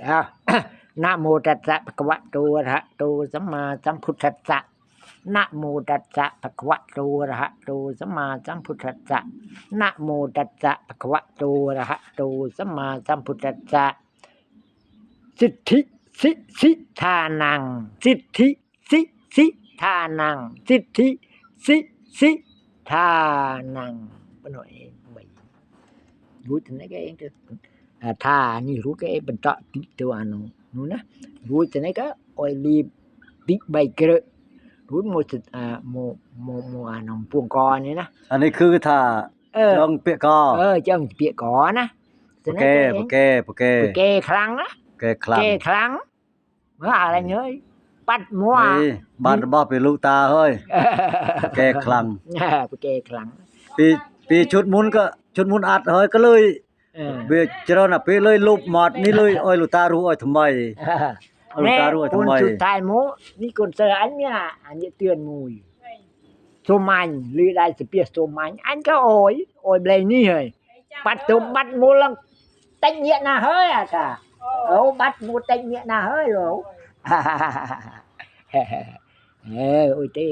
อ้าว นะโมตัสสะภะคะวะโตอะระหะโตสัมมาสัมพุทธัสสะนะโมตัสสะภะคะวะโตอะระหะโตสัมมาสัมพุทธัสสะนะโมตัสสะภะคะวะโตอะระหะโตสัมมาสัมพุทธัสสะสิทธิสิทานังสิทธิสิทานังสิทธิสิทานังปหน่อยmàyรู้ถึงไหนก็เองก็ท่านี่รู้ก็เองเป็นต่อติตัวอันนู้นนะรู้ถึงไหนก็ออยลีติใบเกลือรู้หมดโมอันพวงกอนี่นะอันนี้คือท่าจังเปียกอจังเปียกอนะโอเคครั้งนะครั้งเมื่ออะไรเงี้ยปัดมัวบ้านบ่เป็นลูกตาเฮ้ยแกคลังแกครั้งปีชุดมุนก็ชุดมุนอัดเฮ้ยก็เลยเบียเจริญอ่ะปีเลยลูกหมดนี่เลยอ้อยลูกตารู้อ้อยทำไมลูกตารู้อ้อยทำไมคนสุดท้ายมูนี่คนเสืออันเนี้ยเตือนมูยโซมันหรือได้สิเปียโซมันอันก็โอยเบลนี่เฮ้ยปัดตุบัดมูลังเต็งเนี้ยนะเฮ้ยอ่ะค่ะบัดมูเต็งเนี้ยนะเฮ้ยหรอโอ้ยเต้